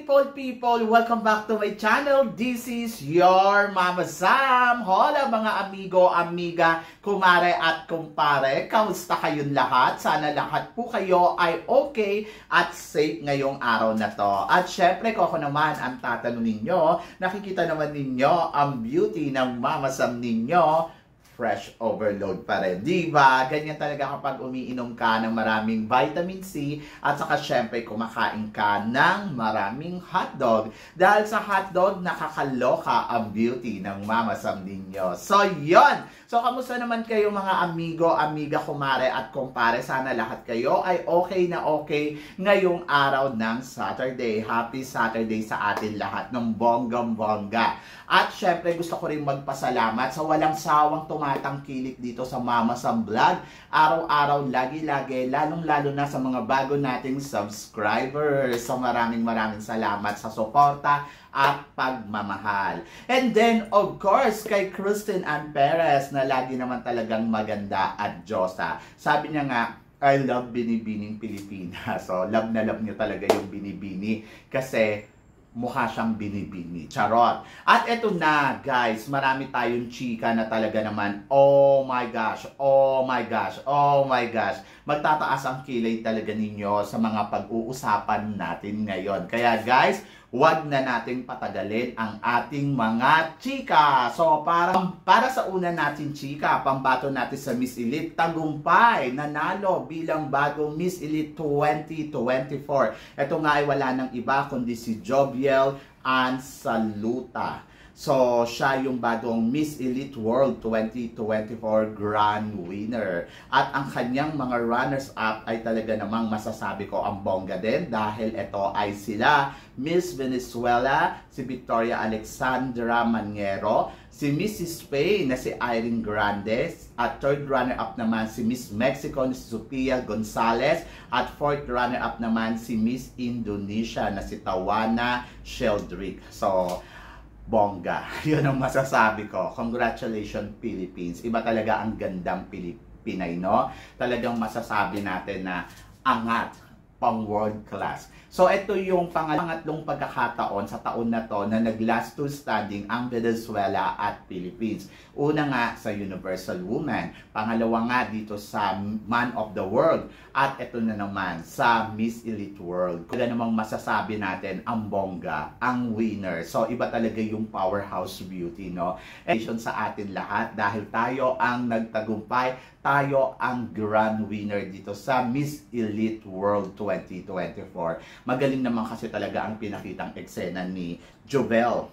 people, welcome back to my channel. This is your Mama Sam. Hola mga amigo, amiga, kumare at kumpare. Kamusta kayong lahat? Sana lahat po kayo ay okay at safe ngayong araw na to. At syempre, ako naman ang tatanungin nyo. Nakikita naman ninyo ang beauty ng Mama Sam ninyo. Fresh overload pa rin. Diba? Ganyan talaga kapag umiinom ka ng maraming vitamin C at saka syempre kumakain ka ng maraming hotdog. Dahil sa hotdog, nakakaloka ang beauty ng Mama Sam ninyo. So, yon. So, kamusta naman kayo mga amigo, amiga, kumare at kumpare? Sana lahat kayo ay okay na okay ngayong araw ng Saturday. Happy Saturday sa atin lahat ng bonggang-bongga. At syempre, gusto ko rin magpasalamat sa walang sawang tumatangkilik dito sa Mama Sam Vlog. Araw-araw, lagi-lagi, lalong-lalo na sa mga bago nating subscribers. So maraming salamat sa suporta at pagmamahal. And then, of course, kay Kristen Ann Perez na lagi naman talagang maganda at Diyosa. Sabi niya nga, I love Binibining Pilipinas. So, love na love niyo talaga yung Binibini kasi mukha siyang binibini. Charot. At eto na, guys, marami tayong chika na talaga naman. Oh my gosh, oh my gosh, oh my gosh. Magtataas ang kilay talaga ninyo sa mga pag-uusapan natin ngayon. Kaya guys, wag na nating patagalin ang ating mga chika. So, para sa una natin chika, pambato natin sa Miss Elite, tagumpay, nanalo bilang bagong Miss Elite 2024. Ito nga ay wala nang iba kundi si Joviel Ann Saluta. So, siya yung bagong Miss Elite World 2024 Grand Winner. At ang kanyang mga runners-up ay talaga namang masasabi ko ang bongga din dahil ito ay sila Miss Venezuela, si Victoria Alexandra Maniero, si Mrs. Spain na si Irene Grandes, at third runner-up naman si Miss Mexico na si Sofia Gonzalez, at fourth runner-up naman si Miss Indonesia na si Tawana Sheldrick. So, bongga. Yun ang masasabi ko. Congratulations, Philippines. Iba talaga ang gandang Pilipinay, no? Talagang masasabi natin na angat, pang world class. So, ito yung pangatlong pagkakataon sa taon na to na nag-last two standing ang Venezuela at Philippines. Una nga sa Universal Woman, pangalawa nga dito sa Man of the World, at ito na naman sa Miss Elite World. Kaya namang masasabi natin ang bongga, ang winner. So, iba talaga yung powerhouse beauty, no? And sa atin lahat dahil tayo ang nagtagumpay, tayo ang grand winner dito sa Miss Elite World 2024. Magaling naman kasi talaga ang pinakitang eksena ni Joviel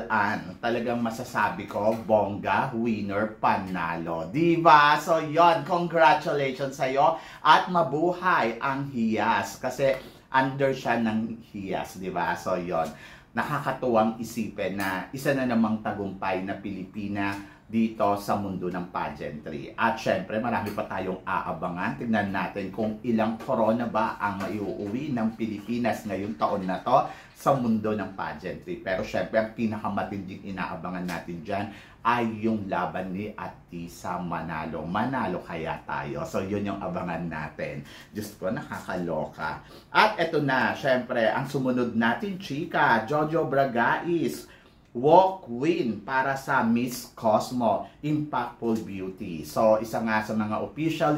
Ann. Talagang masasabi ko, bongga, winner, panalo. Diba? So, yon, congratulations sa'yo at mabuhay ang hiyas. Kasi under siya ng hiyas, diba? So, yon, nakakatuwang isipin na isa na namang tagumpay na Pilipina dito sa mundo ng pageantry. At syempre, marami pa tayong aabangan. Tingnan natin kung ilang corona ba ang maiuuwi ng Pilipinas ngayong taon na to sa mundo ng pageantry. Pero syempre, ang pinakamatinding inaabangan natin dyan ay yung laban ni Atisa Manalo. Manalo kaya tayo? So, yun yung abangan natin. Diyos ko, nakakaloka. At eto na, syempre, ang sumunod natin, chika, Jojo Bragais, walk win para sa Miss Cosmo Impactful Beauty. So, isa nga sa mga official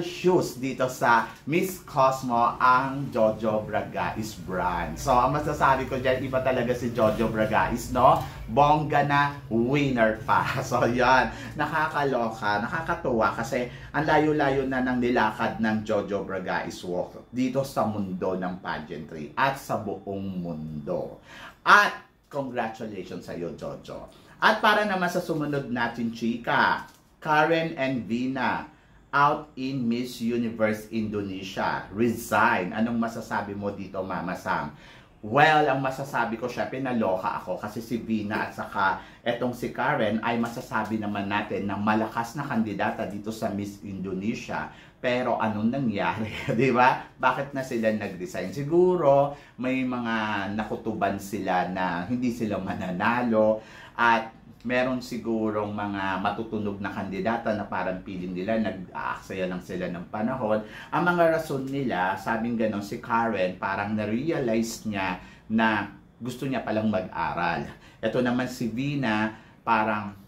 shoes dito sa Miss Cosmo ang Jojo Bragais brand. So, ang masasabi ko dyan, iba talaga si Jojo Bragais, no? Bongga na, winner pa. So, yan. Nakakaloka, nakakatuwa kasi ang layo-layo na ng nilakad ng Jojo Bragais walk dito sa mundo ng pageantry at sa buong mundo. At congratulations sa iyo, Jojo. At para naman sa sumunod natin, chika, Karen and Vina out in Miss Universe Indonesia. Resign. Anong masasabi mo dito, Mama Sam? Well, ang masasabi ko siya, pinaloka ako kasi si Vina at saka etong si Karen ay masasabi naman natin na malakas na kandidata dito sa Miss Indonesia. Pero anong nangyari? Di ba? Bakit na sila nag-resign? Siguro may mga nakutuban sila na hindi sila mananalo at meron sigurong mga matutunog na kandidata na parang piling nila, nag-aaksaya lang sila ng panahon. Ang mga rason nila, sabing ganon si Karen, parang na-realize niya na gusto niya palang mag-aral. Ito naman si Vina, parang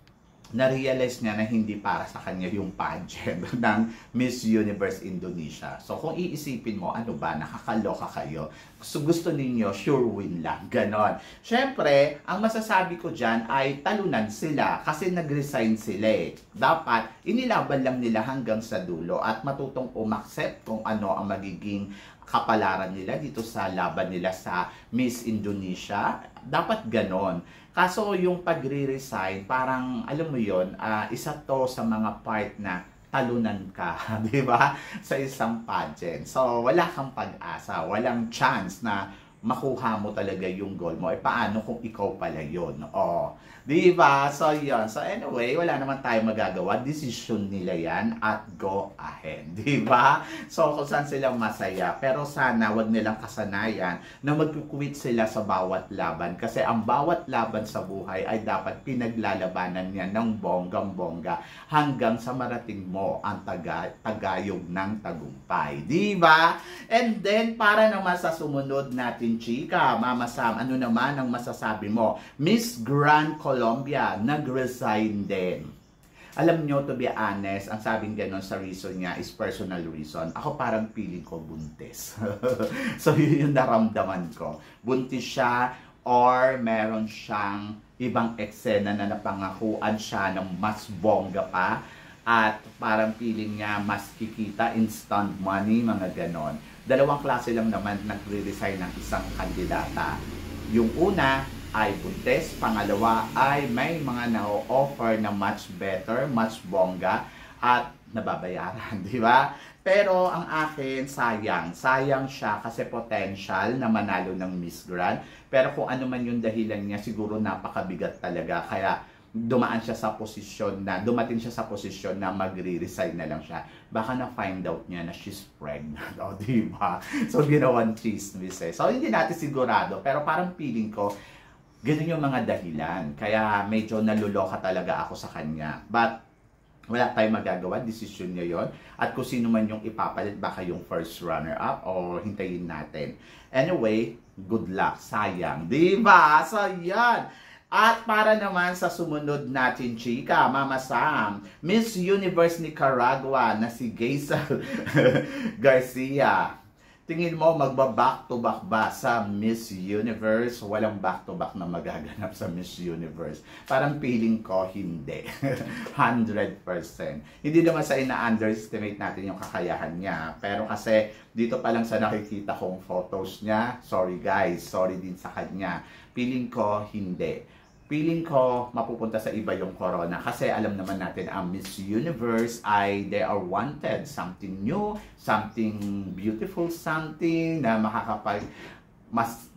na-realize niya na hindi para sa kanya yung pageant ng Miss Universe Indonesia. So kung iisipin mo, ano ba, nakakaloka kayo? Gusto ninyo, sure win lang. Ganon. Siyempre, ang masasabi ko dyan ay talunan sila kasi nag-resign sila eh. Dapat, inilaban lang nila hanggang sa dulo at matutong umaccept kung ano ang magiging kapalaran nila dito sa laban nila sa Miss Indonesia. Dapat ganon. Kaso yung pagre-resign, parang alam mo yon, isa to sa mga part na talunan ka, di ba? Sa isang pageant. So wala kang pag-asa, walang chance na makuha mo talaga yung goal mo. Paano kung ikaw pala yun? Di ba? So yun. So anyway, wala naman tayong magagawa. Decision nila yan at go ahead. Di ba? So kung saan sila masaya. Pero sana wag nilang kasanayan na mag-quit sila sa bawat laban. Kasi ang bawat laban sa buhay ay dapat pinaglalabanan niya ng bonggang-bongga hanggang sa marating mo ang tagayog ng tagumpay. Di ba? And then, para naman sa sumunod natin, chika, Mama Sam, ano naman ang masasabi mo? Miss Grand Colombia, nag-resign din. Alam nyo, to be honest, ang sabing ganon sa reason niya is personal reason. Ako parang feeling ko buntis. So yun yung naramdaman ko. Buntis siya or meron siyang ibang eksena na napangakuan siya ng mas bongga pa at parang feeling niya mas kikita, instant money, mga ganon. Dalawang klase lang naman nagre-resign ng isang kandidata. Yung una ay buntis, pangalawa ay may mga na-offer na much better, much bongga at nababayaran, di ba? Pero ang akin, sayang siya kasi potential na manalo ng Miss Grand. Pero kung ano man yung dahilan niya, siguro napakabigat talaga. Kaya dumating siya sa posisyon na magre-resign na lang siya. Baka na-find out niya na she's pregnant. O, diba? So, ginawan chismis eh. So, hindi natin sigurado. Pero parang feeling ko, ganun yung mga dahilan. Kaya medyo naluloka talaga ako sa kanya. But, wala tayong magagawa. Decision niya yon. At kung sino man yung ipapalit, baka yung first runner-up o hintayin natin. Anyway, good luck. Sayang. Diba? So, yan. At para naman sa sumunod natin, chika, Mama Sam, Miss Universe Nicaragua na si Geisel Garcia. Tingin mo magba-back to back ba sa Miss Universe? Walang back to back na magaganap sa Miss Universe. Parang feeling ko hindi. 100%. Hindi naman sa ina-underestimate natin yung kakayahan niya. Pero kasi dito pa lang sa nakikita kong photos niya, sorry guys, sorry din sa kanya. Feeling ko hindi. Feeling ko mapupunta sa iba yung corona kasi alam naman natin ang Miss Universe ay they are wanted, something new, something beautiful, something na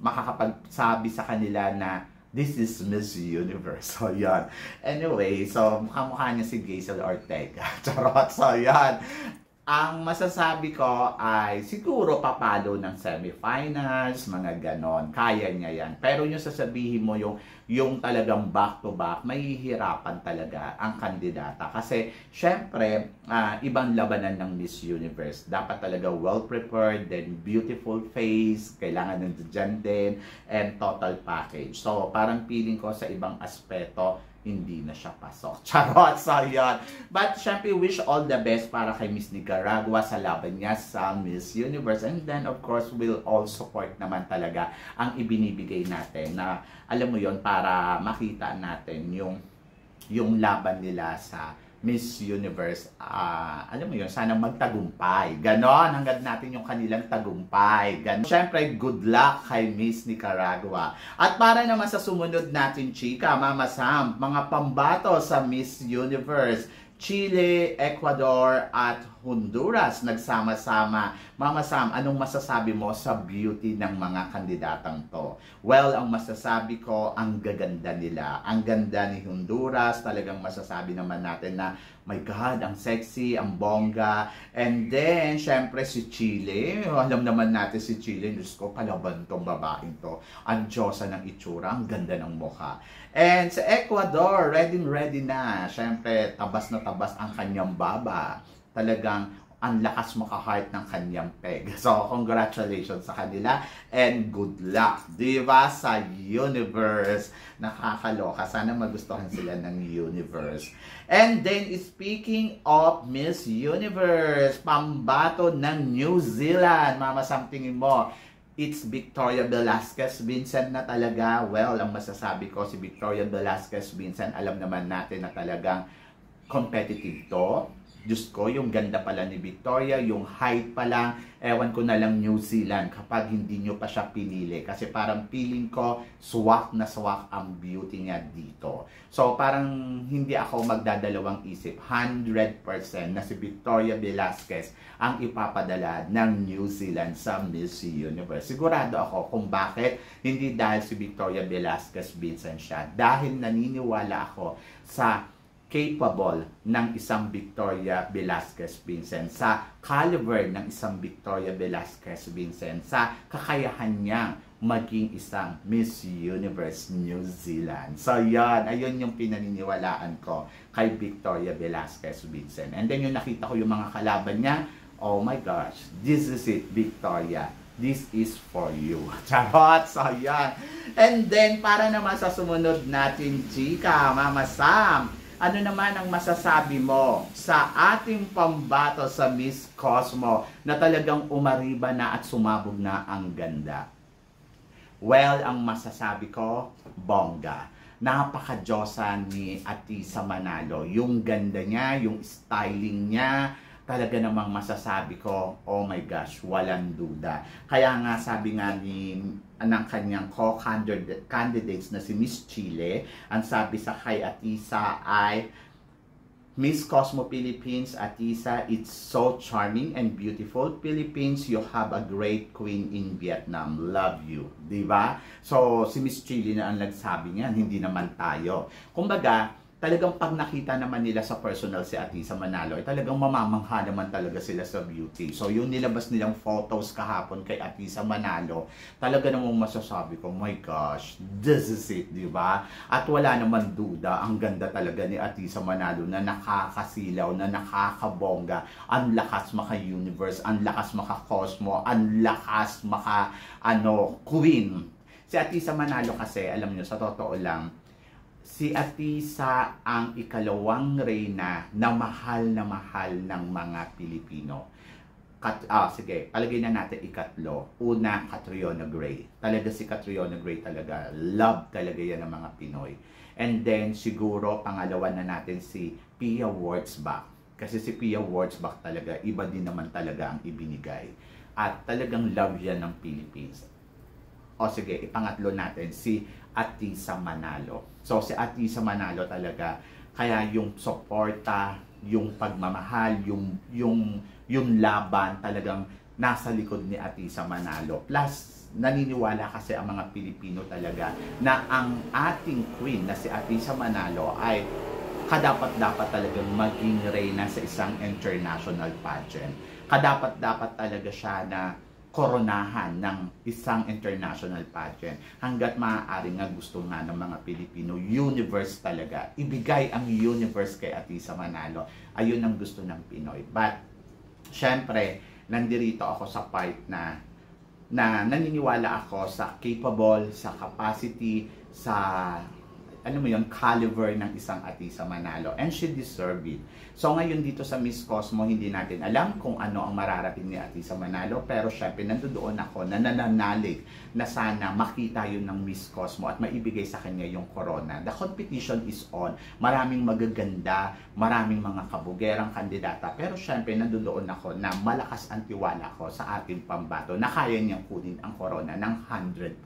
makakapagsabi sa kanila na this is Miss Universe. So yan. Anyway, so mukha niya si Geisel Ortega. Charot. So yan. Ang masasabi ko ay siguro papalo ng semifinals, mga ganon. Kaya niya yan. Pero yung sasabihin mo yung talagang back-to-back, mahihirapan talaga ang kandidata. Kasi syempre, ibang labanan ng Miss Universe. Dapat talaga well-prepared, then beautiful face, kailangan nandiyan din, and total package. So parang feeling ko sa ibang aspeto, hindi na siya pasok. Charot! So, yun. But, syempre, wish all the best para kay Miss Nicaragua sa laban niya sa Miss Universe. And then, of course, we'll all support naman talaga ang ibinibigay natin na, alam mo yon para makita natin yung laban nila sa Miss Universe. Alam mo yun, sana magtagumpay. Ganon, hanggang natin yung kanilang tagumpay. Ganon. Siyempre, good luck kay Miss Nicaragua. At para naman sa sumunod natin, chika, Mama Sam, mga pambato sa Miss Universe, Chile, Ecuador, at Honduras nagsama-sama. Mama Sam, anong masasabi mo sa beauty ng mga kandidatang to? Well, ang masasabi ko, ang gaganda nila. Ang ganda ni Honduras, talagang masasabi naman natin na, my God, ang sexy, ang bongga. And then, syempre si Chile. Alam naman natin si Chile, Diyos ko, kalaban tong babaeng to. Ang Diyosa ng itsura, ang ganda ng mukha. And sa Ecuador, ready na. Syempre, tabas na tabas ang kanyang baba. Talagang ang lakas maka-heart ng kanyang peg. So, congratulations sa kanila and good luck. Diba? Sa universe. Nakakaloka. Sana magustuhan sila ng universe. And then, speaking of Miss Universe, pambato ng New Zealand. Mama, somethingin mo. It's Victoria Velasquez Vincent na talaga. Well, ang masasabi ko, si Victoria Velasquez Vincent, alam naman natin na talagang competitive to. Diyos ko, yung ganda pala ni Victoria, yung height pa lang, ewan ko na lang New Zealand kapag hindi nyo pa siya pinili. Kasi parang feeling ko, swak na swak ang beauty niya dito. So parang hindi ako magdadalawang isip, 100% na si Victoria Velasquez ang ipapadala ng New Zealand sa Miss Universe. Sigurado ako kung bakit, hindi dahil si Victoria Velasquez Vincent siya. Dahil naniniwala ako sa capable ng isang Victoria Velasquez Vincent, sa caliber ng isang Victoria Velasquez Vincent, sa kakayahan niyang maging isang Miss Universe New Zealand. So yan, ayun yung pinaniniwalaan ko kay Victoria Velasquez Vincent. And then yung nakita ko yung mga kalaban niya, oh my gosh, this is it, Victoria. This is for you. Charot! So yan. And then para naman sa sumunod natin, chika, Mama Sam, ano naman ang masasabi mo sa ating pambato sa Miss Cosmo na talagang umariba na at sumabog na ang ganda? Well, ang masasabi ko, bongga. Napaka-Diyosa ni Atisa Manalo. Yung ganda niya, yung styling niya, talaga namang masasabi ko, oh my gosh, walang duda. Kaya nga sabi nga ng kanyang co-candidates na si Miss Chile, ang sabi sa kay Atisa ay, Miss Cosmo Philippines, Atisa, it's so charming and beautiful. Philippines, you have a great queen in Vietnam. Love you. Diba? So, si Miss Chile na ang nagsabi niyan, hindi naman tayo. Kumbaga, talagang pag nakita naman nila sa personal si Atisa Manalo, ay talagang mamamangha naman talaga sila sa beauty. So yung nilabas nilang photos kahapon kay Atisa Manalo, talaga namang masasabi ko, my gosh, this is it, di ba? At wala naman duda, ang ganda talaga ni Atisa Manalo na nakakasilaw, na nakakabongga, ang lakas maka-universe, ang lakas maka-cosmo, ang lakas maka-queen. Si Atisa Manalo kasi, alam nyo, sa totoo lang, si Atisa ang ikalawang reyna na mahal ng mga Pilipino. Sige, palagay na natin ikatlo. Una, Catriona Gray. Talaga si Catriona Gray talaga. Love talaga yan ng mga Pinoy. And then, siguro, pangalawa na natin si Pia Wurtzbach. Kasi si Pia Wurtzbach talaga, iba din naman talaga ang ibinigay. At talagang love yan ng Philippines. O sige, ipangatlo natin si Atisa Manalo. So si Atisa Manalo talaga, kaya yung suporta, yung pagmamahal, yung laban talagang nasa likod ni Atisa Manalo. Plus, naniniwala kasi ang mga Pilipino talaga na ang ating queen na si Atisa Manalo ay kadapat-dapat talagang maging reyna sa isang international pageant. Kadapat-dapat talaga siya na koronahan ng isang international pageant. Hanggat maaari nga gusto nga ng mga Pilipino, universe talaga. Ibigay ang universe kay Atisa Manalo. Ayun ang gusto ng Pinoy. But, syempre, nandirito ako sa part na naniniwala ako sa capable, sa capacity, sa ano mo yun, caliber ng isang Atisa Manalo. And she deserve it. So ngayon dito sa Miss Cosmo, hindi natin alam kung ano ang mararating ni Atisa Manalo. Pero syempre, nandoon ako na nananalig na sana makita yun ng Miss Cosmo at maibigay sa kanya yung corona. The competition is on. Maraming magaganda, maraming mga kabugerang kandidata. Pero syempre, nandoon ako na malakas ang tiwala ko sa ating pambato na kaya niyang kunin ang corona ng 100%.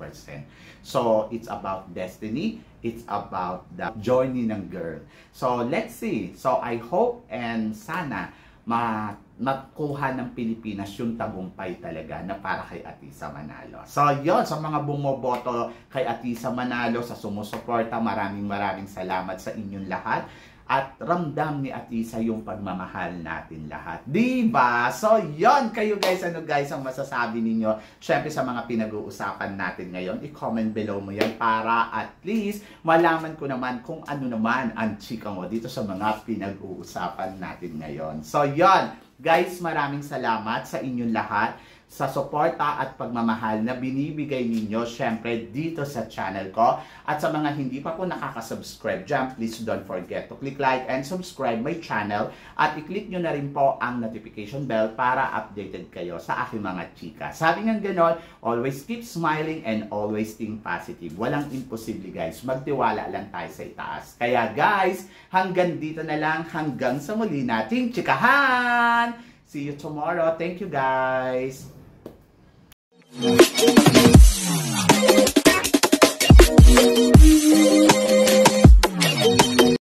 So, it's about destiny. It's about the journey ng girl. So, let's see. So, I hope and sana makuha ng Pilipinas yung tagumpay talaga na para kay Atisa Manalo. So, yon sa mga bumoboto kay Atisa Manalo, sa sumusuporta, maraming salamat sa inyong lahat. At ramdam ni Atisa yung pagmamahal natin lahat. Diba? So, yon kayo guys. Ano guys ang masasabi ninyo? Syempre sa mga pinag-uusapan natin ngayon, i-comment below mo yan para at least malaman ko naman kung ano naman ang chika mo dito sa mga pinag-uusapan natin ngayon. So, yon guys, maraming salamat sa inyong lahat sa suporta at pagmamahal na binibigay ninyo syempre dito sa channel ko. At sa mga hindi pa po nakaka-subscribe dyan, please don't forget to click like and subscribe my channel at i-click nyo na rin po ang notification bell para updated kayo sa aking mga chika. Sabi nga ganon, always keep smiling and always think positive. Walang imposible guys, magtiwala lang tayo sa itaas. Kaya guys, hanggang dito na lang, hanggang sa muli nating chikahan! See you tomorrow. Thank you guys!